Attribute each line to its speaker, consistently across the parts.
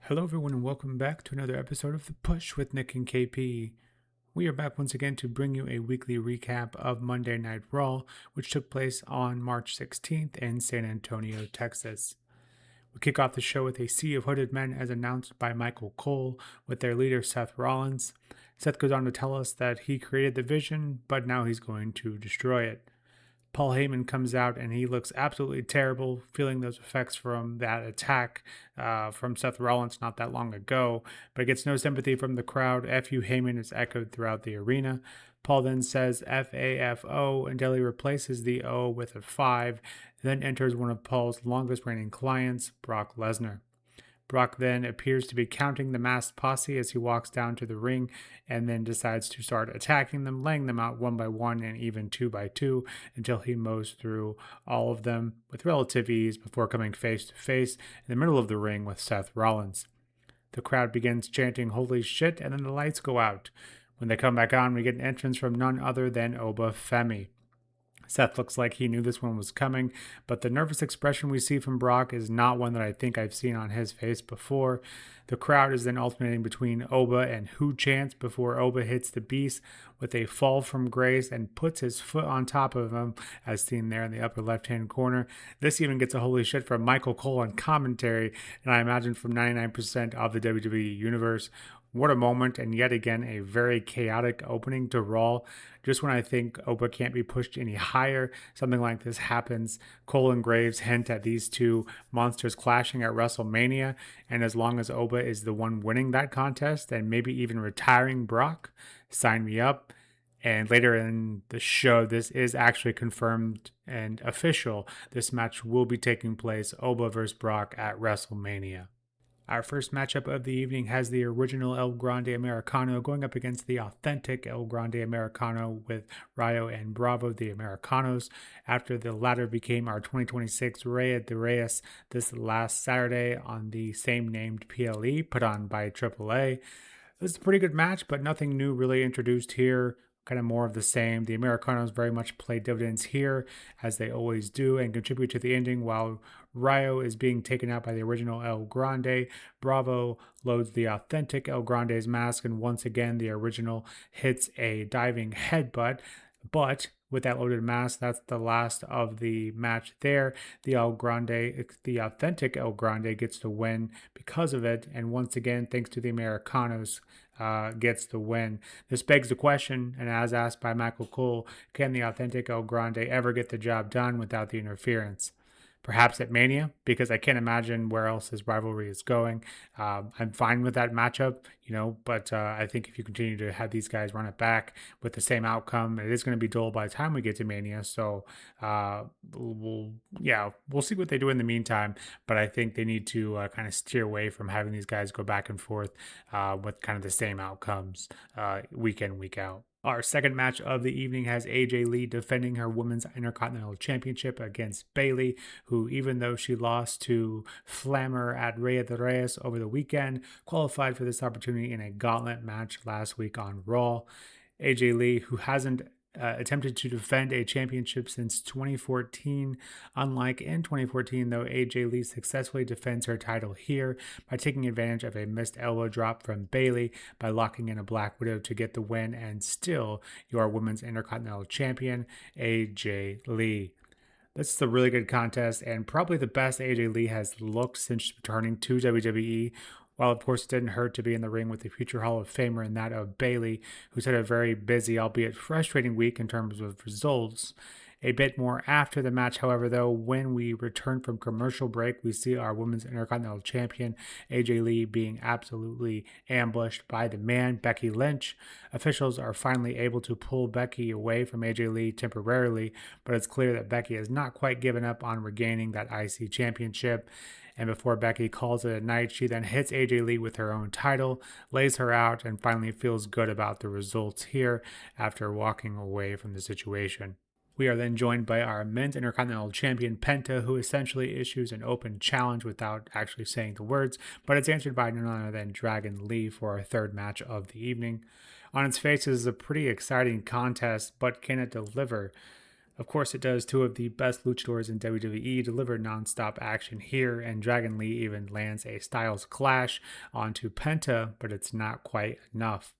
Speaker 1: Hello, everyone, and welcome back to another episode of The Push with Nick and KP. We are back once again to bring you a weekly recap of Monday Night Raw, which took place on March 16th in San Antonio, Texas. We kick off the show with a sea of hooded men as announced by Michael Cole with their leader Seth Rollins. Seth goes on to tell us that he created the vision, but now he's going to destroy it. Paul Heyman comes out and he looks absolutely terrible, feeling those effects from that attack from Seth Rollins not that long ago, but gets no sympathy from the crowd. F.U. Heyman is echoed throughout the arena. Paul then says F-A-F-O until he replaces the O with a 5, then enters one of Paul's longest reigning clients, Brock Lesnar. Brock then appears to be counting the masked posse as he walks down to the ring and then decides to start attacking them, laying them out one by one and even two by two until he mows through all of them with relative ease before coming face to face in the middle of the ring with Seth Rollins. The crowd begins chanting "Holy shit," and then the lights go out. When they come back on, we get an entrance from none other than Oba Femi. Seth looks like he knew this one was coming, but the nervous expression we see from Brock is not one that I think I've seen on his face before. The crowd is then alternating between Oba and Who chants before Oba hits the beast with a fall from grace and puts his foot on top of him, as seen there in the upper left-hand corner. This even gets a holy shit from Michael Cole on commentary, and I imagine from 99% of the WWE universe. What a moment, and yet again, a very chaotic opening to Raw. Just when I think Oba can't be pushed any higher, something like this happens. Cole and Graves hint at these two monsters clashing at WrestleMania, and as long as Oba is the one winning that contest, and maybe even retiring Brock, sign me up. And later in the show, this is actually confirmed and official. This match will be taking place, Oba versus Brock, at WrestleMania. Our first matchup of the evening has the original El Grande Americano going up against the authentic El Grande Americano with Rayo and Bravo, the Americanos, after the latter became our 2026 Rey de Reyes this last Saturday on the same named PLE put on by AAA. It was a pretty good match, but nothing new really introduced here. Kind of more of the same. The Americanos very much play dividends here, as they always do, and contribute to the ending while Rayo is being taken out by the original El Grande. Bravo loads the authentic El Grande's mask, and once again, the original hits a diving headbutt. But with that loaded mask, that's the last of the match there. The authentic El Grande gets the win because of it, and once again, thanks to the Americanos, gets the win. This begs the question, and as asked by Michael Cole, can the authentic El Grande ever get the job done without the interference? Perhaps at Mania, because I can't imagine where else his rivalry is going. I'm fine with that matchup, but I think if you continue to have these guys run it back with the same outcome, it is going to be dull by the time we get to Mania. So we'll see what they do in the meantime. But I think they need to kind of steer away from having these guys go back and forth with kind of the same outcomes week in, week out. Our second match of the evening has AJ Lee defending her Women's Intercontinental Championship against Bayley, who, even though she lost to Flammer at Rey de Reyes over the weekend, qualified for this opportunity in a gauntlet match last week on Raw. AJ Lee, who hasn't attempted to defend a championship since 2014. Unlike in 2014, though, AJ Lee successfully defends her title here by taking advantage of a missed elbow drop from Bayley by locking in a Black Widow to get the win, and still your Women's Intercontinental Champion, AJ Lee. This is a really good contest and probably the best AJ Lee has looked since returning to WWE. While, of course, it didn't hurt to be in the ring with the future Hall of Famer and that of Bayley, who's had a very busy, albeit frustrating week in terms of results. A bit more after the match, however, though, when we return from commercial break, we see our Women's Intercontinental Champion, AJ Lee, being absolutely ambushed by the man, Becky Lynch. Officials are finally able to pull Becky away from AJ Lee temporarily, but it's clear that Becky has not quite given up on regaining that IC Championship. And before Becky calls it a night, she then hits AJ Lee with her own title, lays her out, and finally feels good about the results here after walking away from the situation. We are then joined by our men's Intercontinental Champion, Penta, who essentially issues an open challenge without actually saying the words, but it's answered by none other than Dragon Lee for our third match of the evening. On its face, this is a pretty exciting contest, but can it deliver? Of course, it does. Two of the best luchadors in WWE deliver nonstop action here, and Dragon Lee even lands a Styles Clash onto Penta, but it's not quite enough.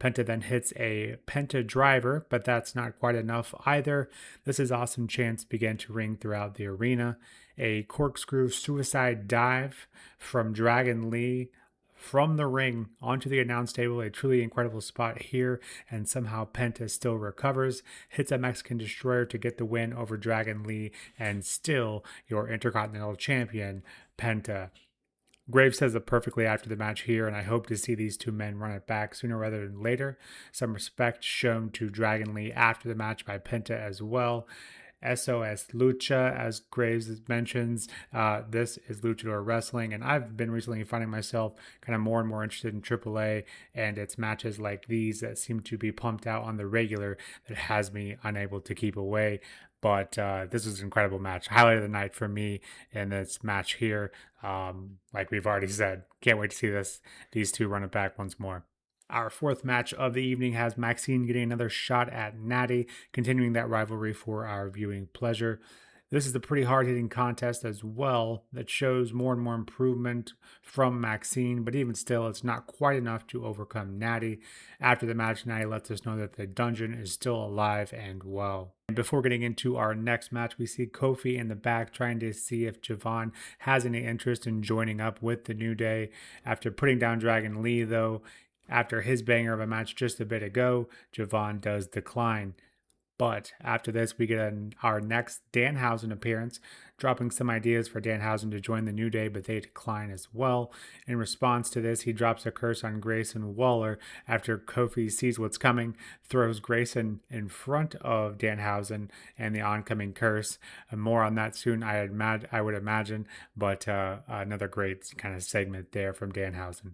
Speaker 1: Penta then hits a Penta driver, but that's not quite enough either. This is awesome chants began to ring throughout the arena. A corkscrew suicide dive from Dragon Lee from the ring onto the announce table. A truly incredible spot here, and somehow Penta still recovers, hits a Mexican Destroyer to get the win over Dragon Lee, and still your Intercontinental Champion, Penta. Graves says it perfectly after the match here, and I hope to see these two men run it back sooner rather than later. Some respect shown to Dragon Lee after the match by Penta as well. SOS Lucha, as Graves mentions. This is Luchador Wrestling, and I've been recently finding myself kind of more and more interested in AAA, and it's matches like these that seem to be pumped out on the regular that has me unable to keep away. But this was an incredible match. Highlight of the night for me in this match here. Like we've already said, can't wait to see these two run it back once more. Our fourth match of the evening has Maxine getting another shot at Natty, continuing that rivalry for our viewing pleasure. This is a pretty hard hitting contest as well that shows more and more improvement from Maxine, but even still, it's not quite enough to overcome Natty. After the match, Natty lets us know that the dungeon is still alive and well. And before getting into our next match, we see Kofi in the back trying to see if Javon has any interest in joining up with the New Day. After putting down Dragon Lee, though, after his banger of a match just a bit ago, Javon does decline. But after this, we get our next Danhausen appearance, dropping some ideas for Danhausen to join the New Day, but they decline as well. In response to this, he drops a curse on Grayson Waller after Kofi sees what's coming, throws Grayson in front of Danhausen and the oncoming curse. And more on that soon, I would imagine, but another great kind of segment there from Danhausen.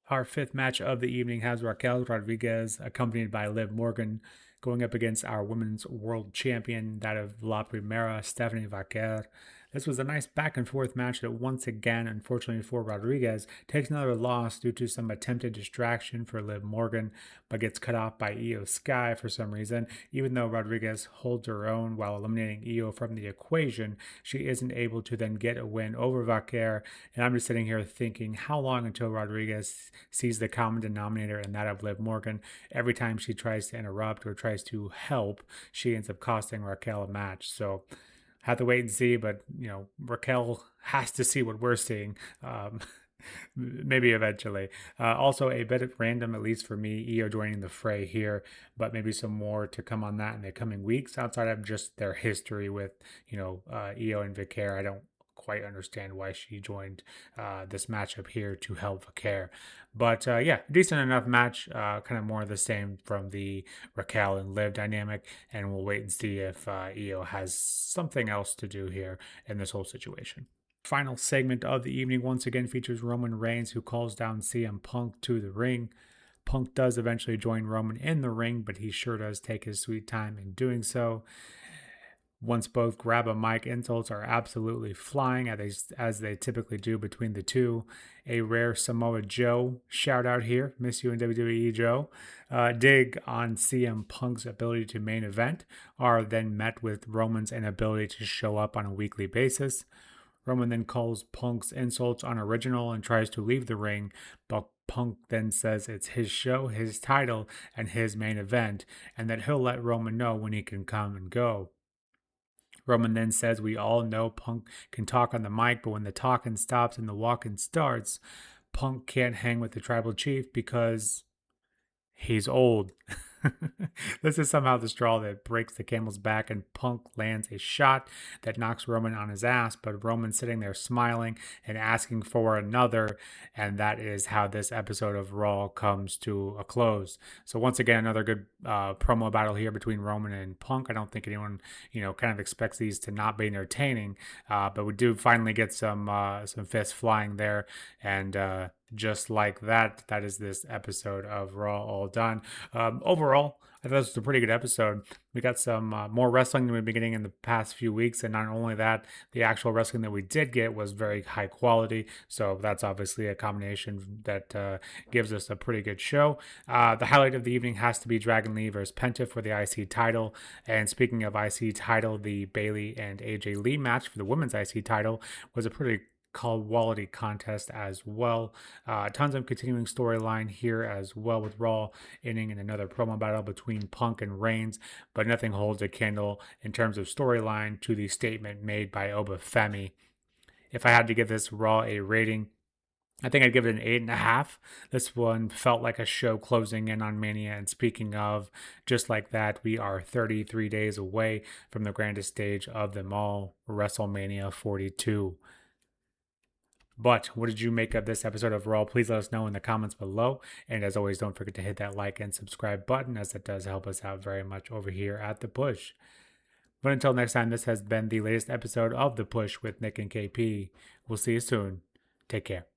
Speaker 1: Our fifth match of the evening has Raquel Rodriguez, accompanied by Liv Morgan, going up against our women's world champion, that of La Primera, Stephanie Vaquer. This was a nice back and forth match that once again, unfortunately for Rodriguez, takes another loss due to some attempted distraction for Liv Morgan, but gets cut off by Io Sky for some reason. Even though Rodriguez holds her own while eliminating Io from the equation, she isn't able to then get a win over Vaquer. And I'm just sitting here thinking, how long until Rodriguez sees the common denominator in that of Liv Morgan? Every time she tries to interrupt or tries to help, she ends up costing Raquel a match. So have to wait and see, but Raquel has to see what we're seeing. Maybe eventually. Also, a bit random, at least for me, Io joining the fray here, but maybe some more to come on that in the coming weeks outside of just their history with, Io and Vicaire. I don't quite understand why she joined this matchup here to help Vaquer. But yeah, decent enough match. Kind of more of the same from the Raquel and Liv dynamic, and we'll wait and see if Io has something else to do here in this whole situation. Final segment of the evening once again features Roman Reigns, who calls down CM Punk to the ring. Punk does eventually join Roman in the ring, but he sure does take his sweet time in doing so. Once both grab a mic, insults are absolutely flying as they typically do between the two. A rare Samoa Joe shout out here, miss you in WWE Joe. Dig on CM Punk's ability to main event are then met with Roman's inability to show up on a weekly basis. Roman then calls Punk's insults unoriginal and tries to leave the ring, but Punk then says it's his show, his title, and his main event, and that he'll let Roman know when he can come and go. Roman then says we all know Punk can talk on the mic, but when the talking stops and the walking starts, Punk can't hang with the tribal chief because he's old. This is somehow the straw that breaks the camel's back, and Punk lands a shot that knocks Roman on his ass, but Roman's sitting there smiling and asking for another, and that is how this episode of Raw comes to a close. So once again, another good promo battle here between Roman and Punk. I don't think anyone, kind of expects these to not be entertaining, but we do finally get some fists flying there, and just like that, that is this episode of Raw all done. Overall, I thought this was a pretty good episode. We got some more wrestling than we've been getting in the past few weeks, and not only that, the actual wrestling that we did get was very high quality. So that's obviously a combination that gives us a pretty good show. The highlight of the evening has to be Dragon Lee versus Penta for the IC title. And speaking of IC title, the Bailey and AJ Lee match for the women's IC title was a pretty quality contest as well. Tons of continuing storyline here as well, with Raw ending in another promo battle between Punk and Reigns, but nothing holds a candle in terms of storyline to the statement made by Obafemi. If I had to give this Raw a rating, I think I'd give it an 8.5. This one felt like a show closing in on Mania. And speaking of, just like that, we are 33 days away from the grandest stage of them all, WrestleMania 42. But what did you make of this episode of Raw? Please let us know in the comments below. And as always, don't forget to hit that like and subscribe button, as it does help us out very much over here at The Push. But until next time, this has been the latest episode of The Push with Nick and KP. We'll see you soon. Take care.